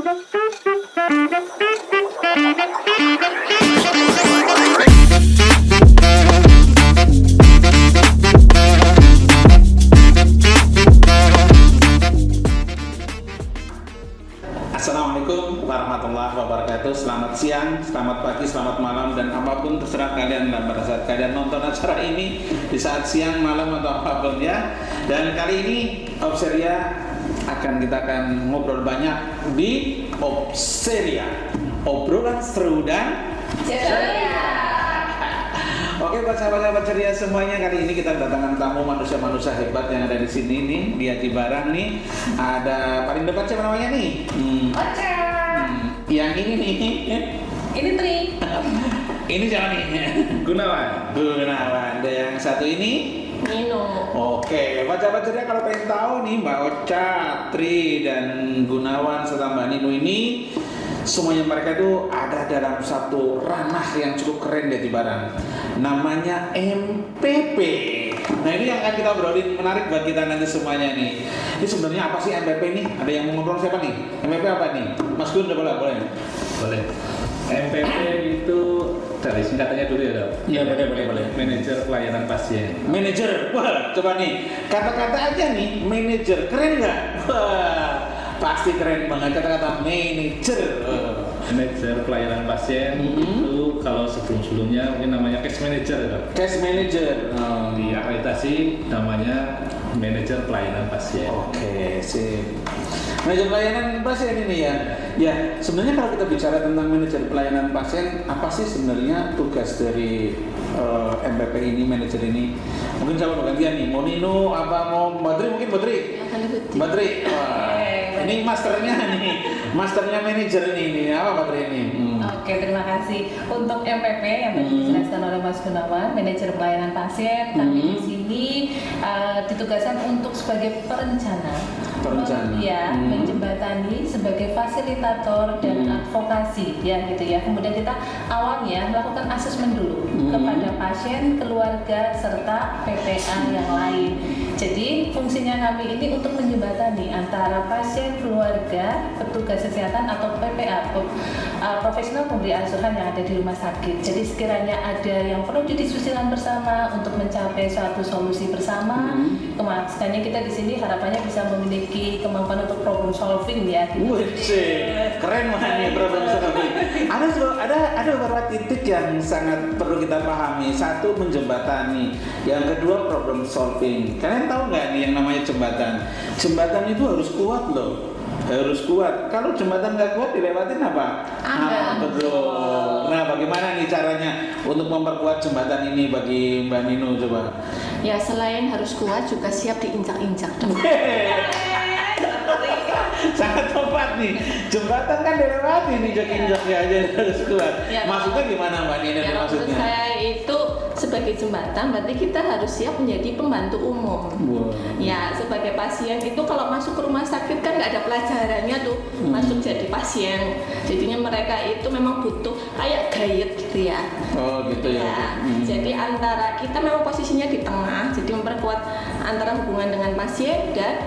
Assalamualaikum warahmatullahi wabarakatuh. Selamat siang, selamat pagi, selamat malam, dan apapun terserah kalian pada saat kalian nonton acara ini di saat siang, malam, atau apapun ya. Dan kali ini Opseria akan ngobrol banyak di Opseria, obrolan seru dan ceria. Oke, buat sahabat-sahabat ceria semuanya, kali ini kita kedatangan tamu manusia-manusia hebat yang ada di sini nih, di Ati Barang nih. Ada paling depan siapa namanya nih? Ocha. Yang ini nih. Ini Tri. Ini siapa nih? Gunawan. Dan yang satu ini? Nino. Oke, buat sahabat ceria kalau pengen tahu nih Mbak Ocha, Tri, dan Gunawan serta Mbak Nino ini, semuanya mereka itu ada dalam satu ranah yang cukup keren di Barang, namanya MPP. Nah, ini yang akan kita obrolin, menarik buat kita nanti semuanya nih. Ini sebenarnya apa sih MPP nih? Ada yang mau ngobrol siapa nih? MPP apa nih? Mas Gun, boleh? Boleh. MPP itu dari singkatannya dulu ya, Dok? Iya, boleh. Manajer pelayanan pasien. Manajer, wah, coba nih, kata-kata aja nih, manajer, keren nggak? Wah, pasti keren banget kata-kata manajer. Manajer pelayanan pasien itu kalau sebelum-sebelumnya mungkin namanya case manager, Dok. Case manager. Di akreditasi namanya manajer pelayanan pasien. Oke, sip. Manajer pelayanan pasien ini ya. Ya, sebenarnya kalau kita bicara tentang manajer pelayanan pasien, apa sih sebenarnya tugas dari MPP ini, manajer ini? Mungkin siapa mau gantian nih? Mau Nino apa mau Mbak Tri? Mungkin Mbak Tri. Mbak Tri. Wah, ini masternya nih. Masternya manajer ini. Apa Mbak Tri ini? Oke, terima kasih. Untuk MPP yang tadi dijelaskan oleh Mas Gunawan, manajer pelayanan pasien, kami di sini ditugaskan untuk sebagai perencana. Menjembatani sebagai fasilitator dan advokasi ya gitu ya. Kemudian kita awalnya melakukan asesmen dulu kepada pasien, keluarga serta PPA yang lain. Jadi fungsinya kami ini untuk menjembatani antara pasien, keluarga, petugas kesehatan atau PPA, profesional pemberi asuhan yang ada di rumah sakit. Jadi sekiranya ada yang perlu didiskusikan bersama untuk mencapai suatu solusi bersama, makanya kita di sini harapannya bisa memiliki kemampuan untuk problem solving ya. Wih, keren banget nih problem solving. Ada beberapa titik yang sangat perlu kita pahami. Satu, menjembatani. Yang kedua, problem solving. Kalian tahu nggak nih yang namanya jembatan? Jembatan itu harus kuat loh. Harus kuat. Kalau jembatan nggak kuat dilewatin apa? Betul. Nah, bagaimana nih caranya untuk memperkuat jembatan ini bagi Mbak Nino coba? Ya, selain harus kuat juga siap diinjak-injak. Sangat tepat nih. Jembatan kan dilewati nih, injak-injaknya aja harus kuat. Ya, maksudnya gimana Mbak Nino? Ya, maksudnya saya itu sebagai jembatan berarti kita harus siap menjadi pembantu umum. Wow. Ya, sebagai pasien itu kalau masuk ke rumah sakit kan nggak ada pelajarannya tuh masuk jadi pasien. Jadinya mereka itu memang butuh kayak guide gitu ya. Oh gitu ya. Jadi antara kita memang posisinya di tengah, jadi memperkuat antara hubungan dengan pasien dan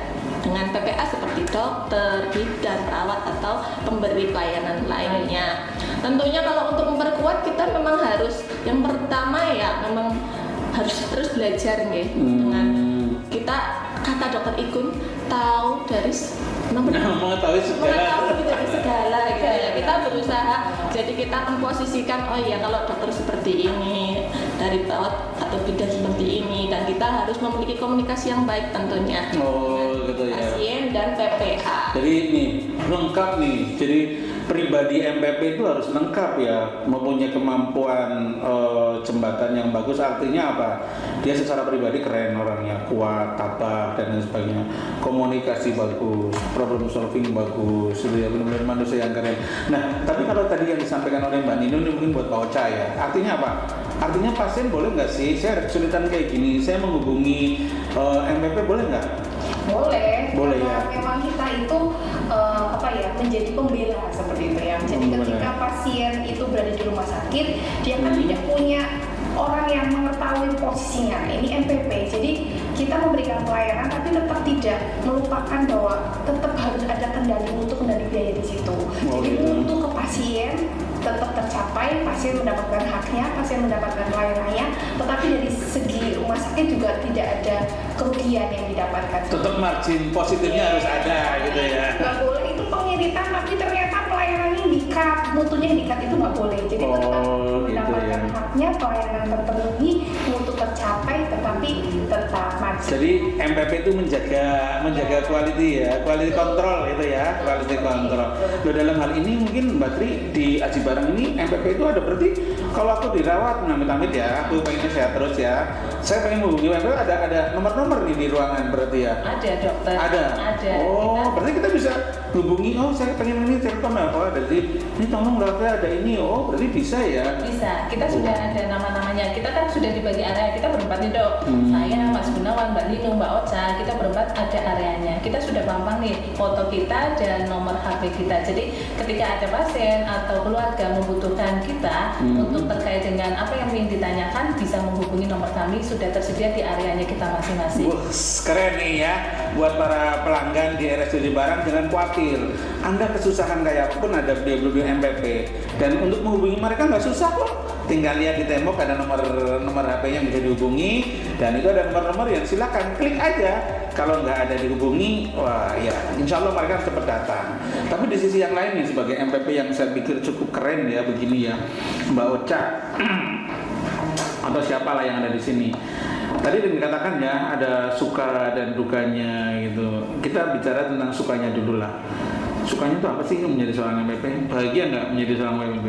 dengan PPA seperti dokter, bidan, perawat atau pemberi pelayanan lainnya. Tentunya kalau untuk memperkuat kita memang harus yang pertama ya memang harus terus belajar nih dengan kita kata dokter Igun tahu dari mengetahui dari segala gitu ya. Kita berusaha jadi kita memposisikan oh iya kalau dokter seperti ini dari perawat atau bidan seperti ini dan kita harus memiliki komunikasi yang baik tentunya gitu ya. Pasien dan PPA. Jadi ini lengkap nih. Jadi pribadi MPP itu harus lengkap ya, mempunyai kemampuan jembatan yang bagus. Artinya apa? Dia secara pribadi keren orangnya, kuat, tabah dan lain sebagainya, komunikasi bagus, problem solving bagus, ya benar-benar manusia yang keren. Nah, tapi kalau tadi yang disampaikan oleh Mbak Nino ini mungkin buat Mbak Ocha ya. Artinya apa? Artinya pasien boleh nggak sih? Saya kesulitan kayak gini, saya menghubungi MPP boleh nggak? Boleh ya. Memang kita itu menjadi pembela seperti itu ya. Jadi ketika pasien itu berada di rumah sakit, dia kan tidak punya orang yang mengetahui posisinya. Ini MPP. Jadi kita memberikan pelayanan tapi tetap tidak melupakan bahwa tetap harus ada kendali untuk kendali biaya di situ. Jadi gitu. mutu ke pasien tetap tercapai, pasien mendapatkan haknya, pasien mendapatkan layanannya, tetapi dari segi rumah sakit juga tidak ada kerugian yang didapatkan. Tetap margin positifnya harus ada gitu ya. Nggak boleh itu pengeditan, tapi ternyata pelayanannya di-cut, mutunya di-cut, itu nggak boleh. Jadi tetap Oh, gitu mendapatkan ya. haknya, pelayanan terpenuhi, mutu tercapai, tetapi tetap margin. Jadi MPP itu menjaga quality ya, quality control gitu ya, quality control. Loh, dalam hal ini mungkin Mbak Tri di Aji Barang ini MPP itu ada, berarti kalau aku dirawat amit-amit ya, aku pengennya sehat terus ya, saya pengen menghubungi MPP, ada nomor-nomor nih di ruangan berarti ya? Ada dokter. Ada. Ada. Oh, berarti kita bisa hubungi. Oh, saya pengen ini telepon apa? Jadi ini tolong dokter ada ini. Oh, berarti bisa ya? Bisa, kita sudah ada nama-namanya. Kita kan sudah dibagi area, kita berempat nih dok. Saya, Mas Gunawan, Mbak Nino, Mbak Ocha, kita berempat ada areanya. Kita sudah gampang nih, foto kita dan nomor HP kita. Jadi ketika ada pasien atau keluarga membutuhkan kita untuk terkait dengan apa yang ingin ditanyakan, bisa menghubungi nomor kami, sudah tersedia di areanya kita masing-masing. Wah, keren nih ya. Buat para pelanggan di RSUD Barang, jangan khawatir. Anda kesusahan kayak apapun ada di MPP. Dan untuk menghubungi mereka nggak susah kok. Tinggal lihat di tembok ada nomor HP yang bisa dihubungi, dan itu ada nomor-nomor yang silakan klik aja. Kalau nggak ada dihubungi, wah ya, insya Allah mereka cepat datang. Tapi di sisi yang lain nih, sebagai MPP yang saya pikir cukup keren ya begini ya, Mbak Ocha atau siapalah yang ada di sini. Tadi dikatakan ya ada suka dan dukanya gitu. Kita bicara tentang sukanya dulu lah. Sukanya itu apa sih menjadi seorang MPP? Bahagia nggak menjadi seorang MPP?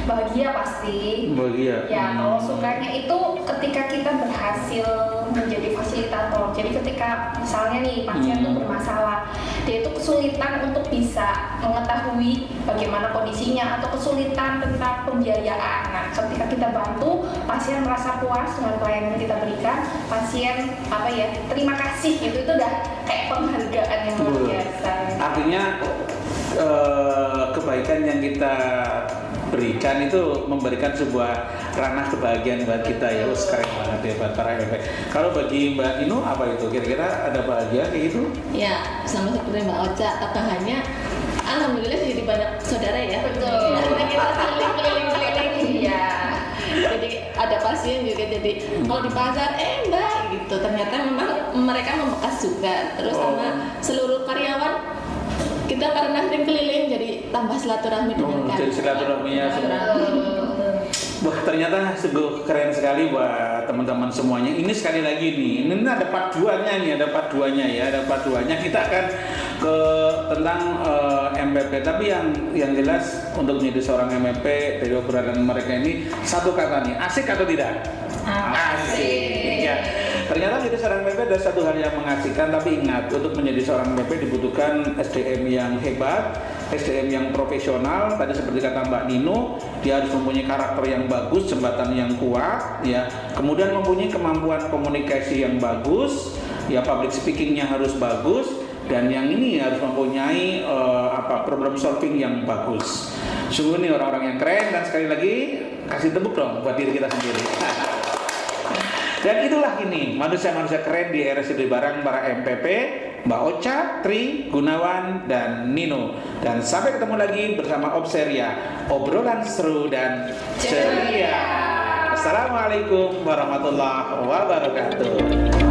Bahagia pasti. Bahagia. Ya, kalau sukanya itu ketika kita berhasil menjadi fasilitator. Jadi ketika misalnya nih pasien itu bermasalah, dia itu kesulitan untuk bisa mengetahui bagaimana kondisinya atau kesulitan tentang pembiayaan. Nah, ketika kita bantu, pasien merasa puas dengan pelayanan yang kita berikan, pasien terima kasih gitu, itu udah kayak penghargaan yang luar biasa. Artinya kebaikan yang kita berikan itu memberikan sebuah ranah kebahagiaan buat kita ya. Keren banget ya buat para MPP. Kalau bagi Mbak Nino apa itu? Kira-kira ada bahagia kayak gitu? Ya, sama seperti Mbak Ocha, tambahannya alhamdulillah jadi banyak saudara ya. Betul. Karena kita keliling-keliling. Iya. Jadi ada pasien juga, jadi kalau di pasar Mbak gitu, ternyata memang mereka membekas juga. Terus sama seluruh karyawan kita karena sering keliling jadi tambah silaturahmi dengan Jadi silaturahminya semua. Wah, ternyata sungguh keren sekali buat teman-teman semuanya. Ini sekali lagi nih, ini ada part 2-nya nih, ada part 2-nya ya, ada part 2-nya. Kita akan ke tentang MPP. Tapi yang jelas untuk menjadi seorang MPP dari obrolan mereka ini satu kata nih, asik atau tidak? Asik. Ya. Ternyata jadi seorang MPP adalah satu hal yang mengasihkan, tapi ingat, untuk menjadi seorang MPP dibutuhkan SDM yang hebat, SDM yang profesional. Tadi seperti kata Mbak Nino, dia harus mempunyai karakter yang bagus, jembatan yang kuat, ya. Kemudian mempunyai kemampuan komunikasi yang bagus, ya, public speakingnya harus bagus, dan yang ini harus mempunyai problem solving yang bagus. Sungguh nih orang-orang yang keren, dan sekali lagi kasih tepuk dong buat diri kita sendiri. Dan itulah ini manusia-manusia keren di RSUD Barang, para MPP, Mbak Ocha, Tri, Gunawan, dan Nino. Dan sampai ketemu lagi bersama Obseria, obrolan seru dan ceria. Assalamualaikum warahmatullahi wabarakatuh.